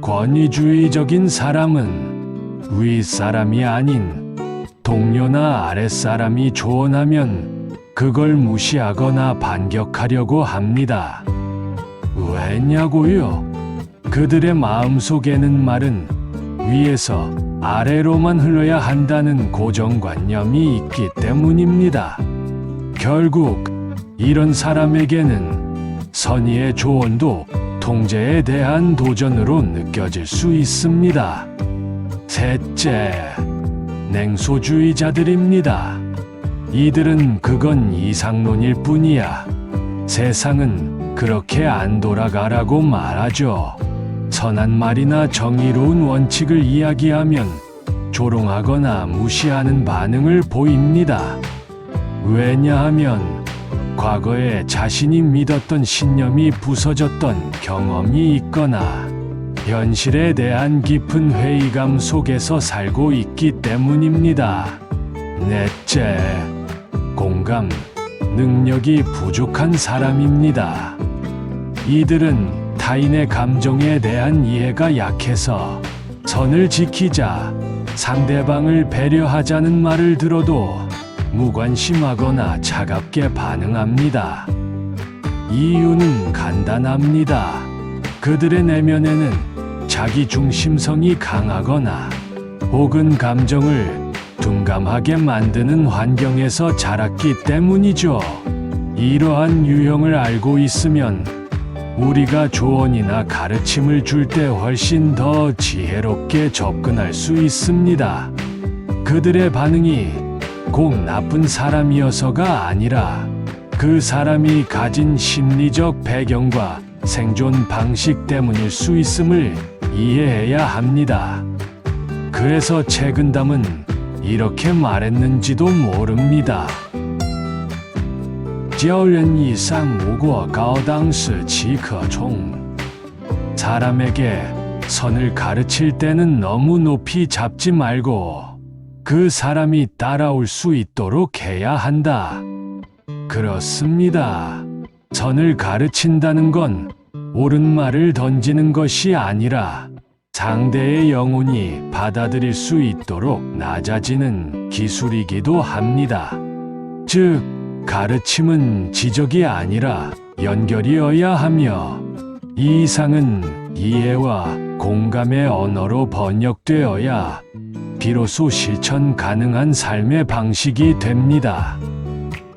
권위주의적인 사람은 윗사람이 아닌 동료나 아랫사람이 조언하면 그걸 무시하거나 반격하려고 합니다. 왜냐고요? 그들의 마음속에는 말은 위에서 아래로만 흘러야 한다는 고정관념이 있기 때문입니다. 결국 이런 사람에게는 선의의 조언도 통제에 대한 도전으로 느껴질 수 있습니다. 셋째, 냉소주의자들입니다. 이들은 그건 이상론일 뿐이야. 세상은 그렇게 안 돌아가라고 말하죠. 선한 말이나 정의로운 원칙을 이야기하면 조롱하거나 무시하는 반응을 보입니다. 왜냐하면 과거에 자신이 믿었던 신념이 부서졌던 경험이 있거나 현실에 대한 깊은 회의감 속에서 살고 있기 때문입니다. 넷째, 공감, 능력이 부족한 사람입니다. 이들은 타인의 감정에 대한 이해가 약해서 선을 지키자, 상대방을 배려하자는 말을 들어도 무관심하거나 차갑게 반응합니다. 이유는 간단합니다. 그들의 내면에는 자기 중심성이 강하거나 혹은 감정을 둔감하게 만드는 환경에서 자랐기 때문이죠. 이러한 유형을 알고 있으면 우리가 조언이나 가르침을 줄 때 훨씬 더 지혜롭게 접근할 수 있습니다. 그들의 반응이 꼭 나쁜 사람이어서가 아니라 그 사람이 가진 심리적 배경과 생존 방식 때문일 수 있음을 이해해야 합니다. 그래서 책은담은 이렇게 말했는지도 모릅니다. 教人以善无过，高当是其可宠。 사람에게 선을 가르칠 때는 너무 높이 잡지 말고 그 사람이 따라올 수 있도록 해야 한다. 그렇습니다. 선을 가르친다는 건 옳은 말을 던지는 것이 아니라 상대의 영혼이 받아들일 수 있도록 낮아지는 기술이기도 합니다. 즉, 가르침은 지적이 아니라 연결이어야 하며 이 이상은 이해와 공감의 언어로 번역되어야 비로소 실천 가능한 삶의 방식이 됩니다.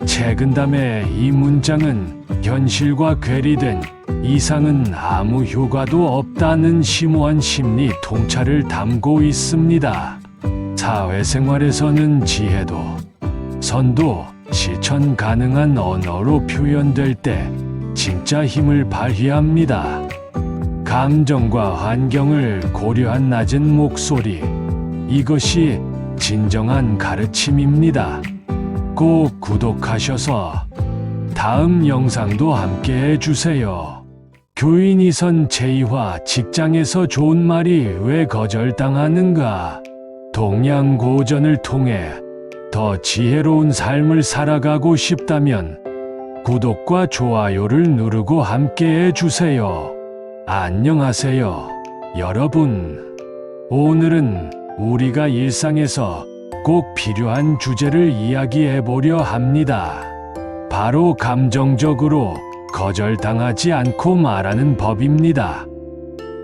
최근담의 이 문장은 현실과 괴리된 이상은 아무 효과도 없다는 심오한 심리 통찰을 담고 있습니다. 사회생활에서는 지혜도, 선도, 실천 가능한 언어로 표현될 때 진짜 힘을 발휘합니다. 감정과 환경을 고려한 낮은 목소리, 이것이 진정한 가르침입니다. 꼭 구독하셔서 다음 영상도 함께 해주세요. 교인이선 제2화 직장에서 좋은 말이 왜 거절당하는가? 동양고전을 통해 더 지혜로운 삶을 살아가고 싶다면 구독과 좋아요를 누르고 함께 해주세요. 안녕하세요, 여러분. 오늘은 우리가 일상에서 꼭 필요한 주제를 이야기해 보려 합니다. 바로 감정적으로 거절당하지 않고 말하는 법입니다.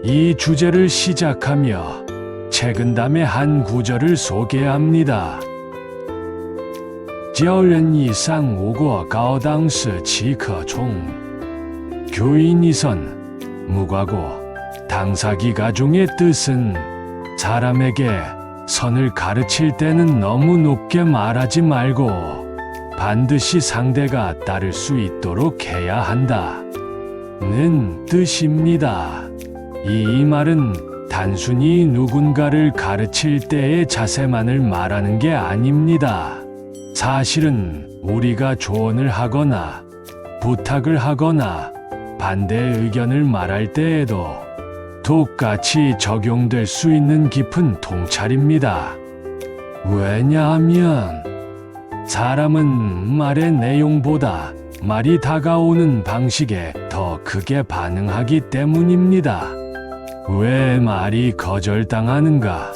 이 주제를 시작하며 최근담의 한 구절을 소개합니다. 教人以上无过高当是岂可从 교인이선 무과고 당사기가종의 뜻은 사람에게 선을 가르칠 때는 너무 높게 말하지 말고 반드시 상대가 따를 수 있도록 해야 한다는 뜻입니다. 이 말은 단순히 누군가를 가르칠 때의 자세만을 말하는 게 아닙니다. 사실은 우리가 조언을 하거나 부탁을 하거나 반대 의견을 말할 때에도 똑같이 적용될 수 있는 깊은 통찰입니다. 왜냐하면 사람은 말의 내용보다 말이 다가오는 방식에 더 크게 반응하기 때문입니다. 왜 말이 거절당하는가?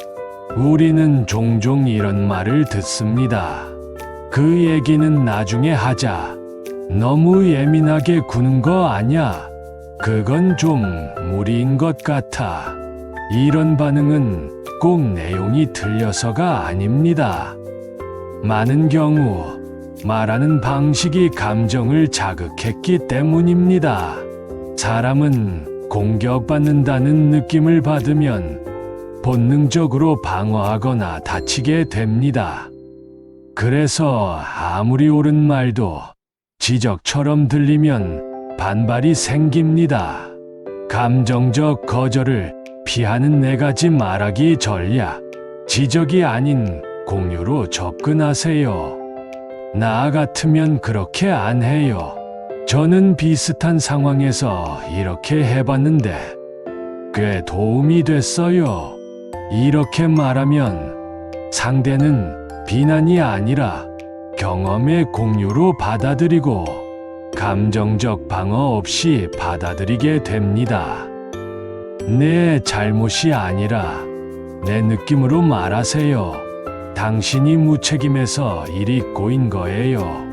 우리는 종종 이런 말을 듣습니다. 그 얘기는 나중에 하자. 너무 예민하게 구는 거 아냐? 그건 좀 무리인 것 같아. 이런 반응은 꼭 내용이 틀려서가 아닙니다. 많은 경우 말하는 방식이 감정을 자극했기 때문입니다. 사람은 공격받는다는 느낌을 받으면 본능적으로 방어하거나 다치게 됩니다. 그래서 아무리 옳은 말도 지적처럼 들리면 반발이 생깁니다. 감정적 거절을 피하는 4가지 말하기 전략. 지적이 아닌 공유로 접근하세요. 나 같으면 그렇게 안 해요. 저는 비슷한 상황에서 이렇게 해봤는데 꽤 도움이 됐어요. 이렇게 말하면 상대는 비난이 아니라 경험의 공유로 받아들이고 감정적 방어 없이 받아들이게 됩니다. 내 잘못이 아니라 내 느낌으로 말하세요. 당신이 무책임해서 일이 꼬인 거예요.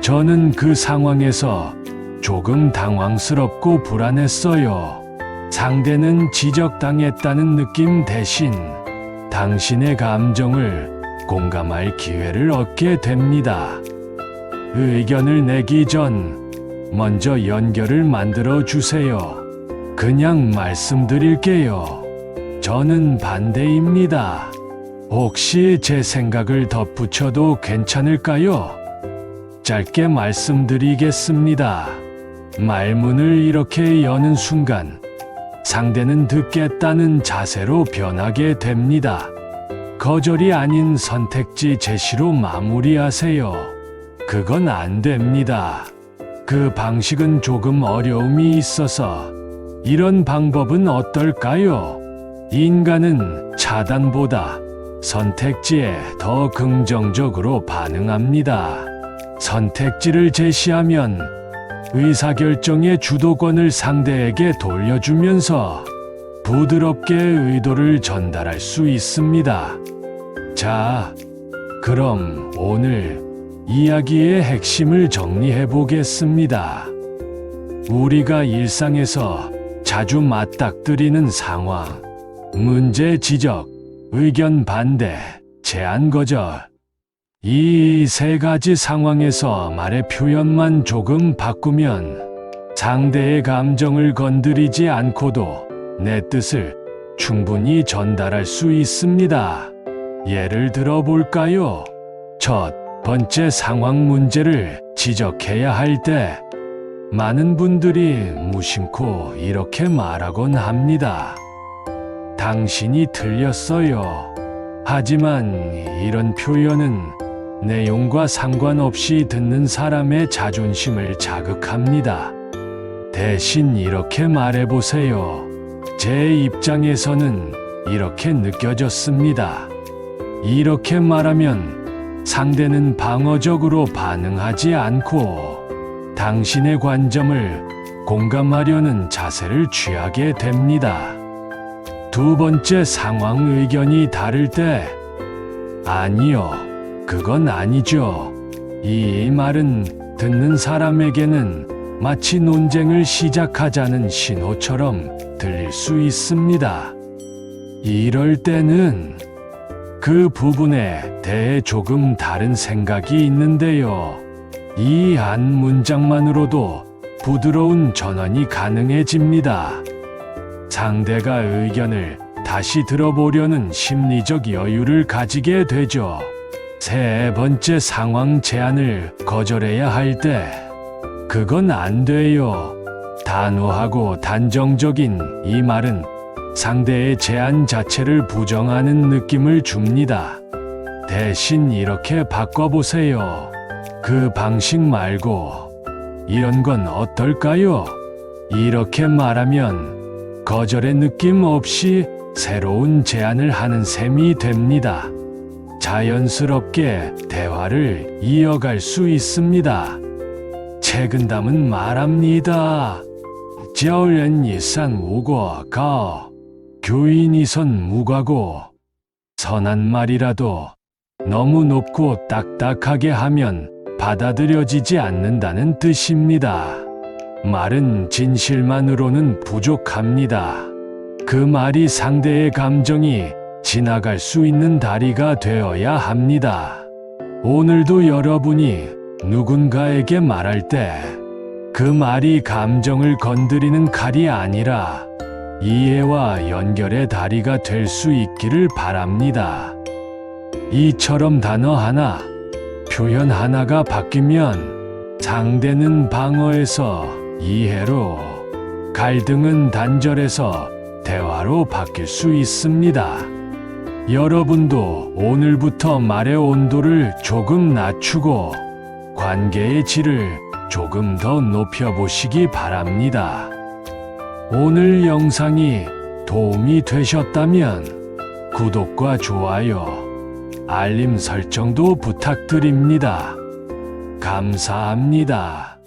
저는 그 상황에서 조금 당황스럽고 불안했어요. 상대는 지적당했다는 느낌 대신 당신의 감정을 공감할 기회를 얻게 됩니다. 의견을 내기 전 먼저 연결을 만들어 주세요. 그냥 말씀드릴게요. 저는 반대입니다. 혹시 제 생각을 덧붙여도 괜찮을까요? 짧게 말씀드리겠습니다. 말문을 이렇게 여는 순간 상대는 듣겠다는 자세로 변하게 됩니다. 거절이 아닌 선택지 제시로 마무리하세요. 그건 안 됩니다. 그 방식은 조금 어려움이 있어서 이런 방법은 어떨까요? 인간은 차단보다 선택지에 더 긍정적으로 반응합니다. 선택지를 제시하면 의사결정의 주도권을 상대에게 돌려주면서 부드럽게 의도를 전달할 수 있습니다. 자, 그럼 오늘 이야기의 핵심을 정리해 보겠습니다. 우리가 일상에서 자주 맞닥뜨리는 상황, 문제 지적, 의견 반대, 제안 거절. 이 세 가지 상황에서 말의 표현만 조금 바꾸면 상대의 감정을 건드리지 않고도 내 뜻을 충분히 전달할 수 있습니다. 예를 들어 볼까요? 첫 번째 상황, 문제를 지적해야 할 때 많은 분들이 무심코 이렇게 말하곤 합니다. 당신이 틀렸어요. 하지만 이런 표현은 내용과 상관없이 듣는 사람의 자존심을 자극합니다. 대신 이렇게 말해보세요. 제 입장에서는 이렇게 느껴졌습니다. 이렇게 말하면 상대는 방어적으로 반응하지 않고 당신의 관점을 공감하려는 자세를 취하게 됩니다. 두 번째 상황, 의견이 다를 때 아니요, 그건 아니죠. 이 말은 듣는 사람에게는 마치 논쟁을 시작하자는 신호처럼 들릴 수 있습니다. 이럴 때는 그 부분에 대해 조금 다른 생각이 있는데요. 이 한 문장만으로도 부드러운 전환이 가능해집니다. 상대가 의견을 다시 들어보려는 심리적 여유를 가지게 되죠. 세 번째 상황, 제안을 거절해야 할 때 그건 안 돼요. 단호하고 단정적인 이 말은 상대의 제안 자체를 부정하는 느낌을 줍니다. 대신 이렇게 바꿔보세요. 그 방식 말고 이런 건 어떨까요? 이렇게 말하면 거절의 느낌 없이 새로운 제안을 하는 셈이 됩니다. 자연스럽게 대화를 이어갈 수 있습니다. 책은담은 말합니다. 教人以善无过高, 교인이 선 무과고. 선한 말이라도 너무 높고 딱딱하게 하면 받아들여지지 않는다는 뜻입니다. 말은 진실만으로는 부족합니다. 그 말이 상대의 감정이 지나갈 수 있는 다리가 되어야 합니다. 오늘도 여러분이 누군가에게 말할 때 그 말이 감정을 건드리는 칼이 아니라 이해와 연결의 다리가 될 수 있기를 바랍니다. 이처럼 단어 하나, 표현 하나가 바뀌면 상대는 방어에서 이해로, 갈등은 단절에서 대화로 바뀔 수 있습니다. 여러분도 오늘부터 말의 온도를 조금 낮추고 관계의 질을 조금 더 높여보시기 바랍니다. 오늘 영상이 도움이 되셨다면 구독과 좋아요, 알림 설정도 부탁드립니다. 감사합니다.